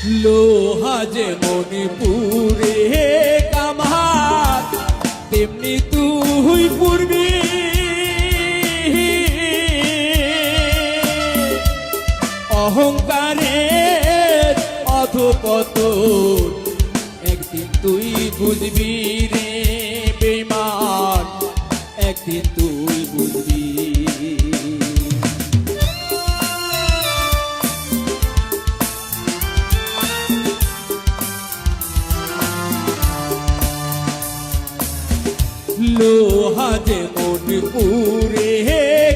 লোহা যেমন পুরে কামার তেমনি তুই পুরবি অহংকারের অধপতন একদিন তুই বুঝবি রে বেঈমান, একদিন তুই বুঝবি। লোহা যেমন পুরে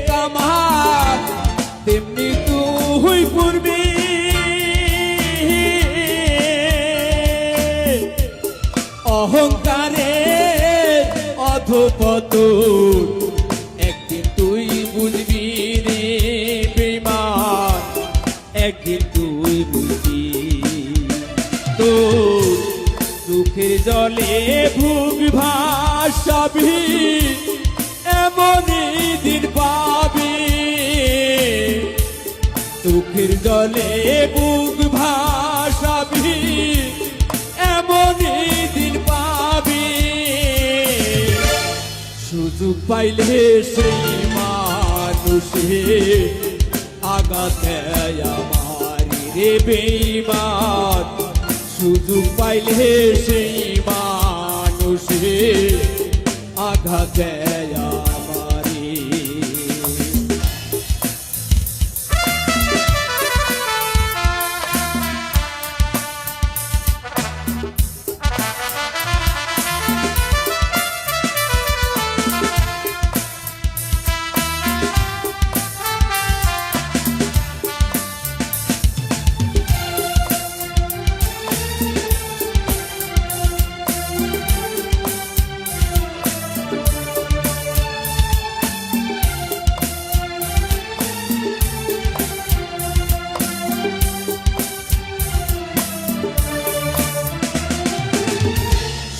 কামার তেমনি তুই পুরবি অহংকারের অধপতন একদিন তুই বুঝবি রে বেঈমান, একদিন তুই বুঝবি। তো চোখের জলে ভুগ ভাসাবি এমনই দিন পাবি, চোখের জলে বুক ভাসাবি এমনই দিন পাবি। সুযোগ পাইলে সেই মানুষে আঘাত দেয় আমার রে বেঈমান, সুযোগ পাইলে সেই মানুষে আঘাত দেয় আমারে।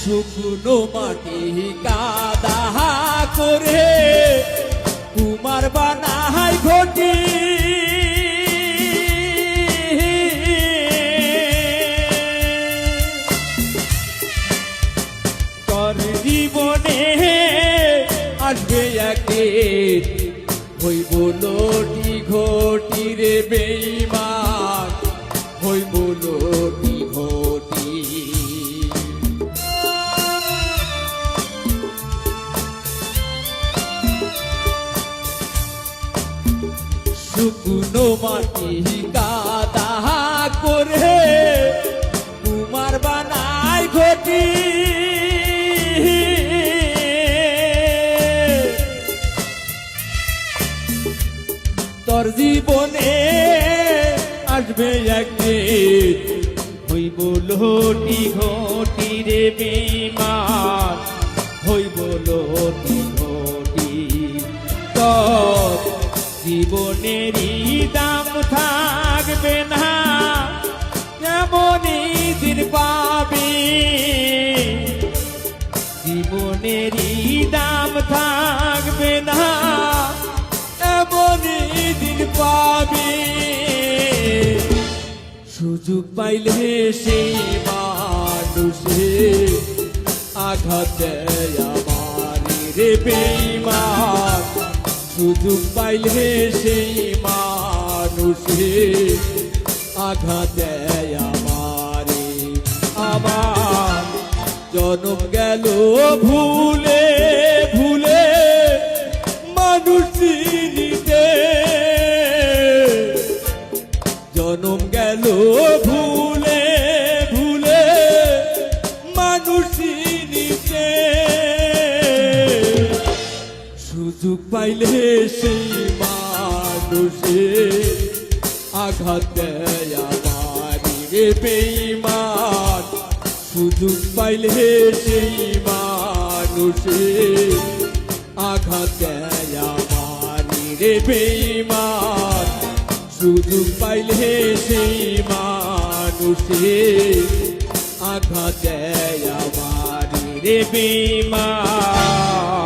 শুকনো মাটি কাদা করে কুমার বানায় ঘটি, তোর জীবনে আসবে একদিন হইব লটি ঘটি রে বেঈমান, হইব লটি ঘটি। শুকনো মাটি কাদা করে কুমার বানায় ঘটি, তোর জীবনে আসবে একদিন হইব লটি ঘটি রে বেঈমান, হইব লটি ঘটি। তোর জীবনেরই দাম থাকবে না এমনই দিন পাবি, জীবনেরই দাম থাকবে না এমনই দিন পাবি। সুযোগ পাইলে সেই মানুষে আঘাত দেয় আমার রে বেঈমান, সুযোগ পাইলে সেই মানুষে আঘাত দেয় আমারে। আমার জনম গেল ভুলে ভুলে মানুষ চিনিতে, জনম গেল ভুলে ভুলে মানুষ চিনিতে, সুযোগ পাইলে সেই মানুষে আঘাত দেয় আমার রে বেঈমান, সুযোগ পাইলে সেই মানুষে আঘাত দেয় আমার রে বেঈমান, সুযোগ পাইলে সেই মানুষে আঘাত দেয় আমার রে বেঈমান।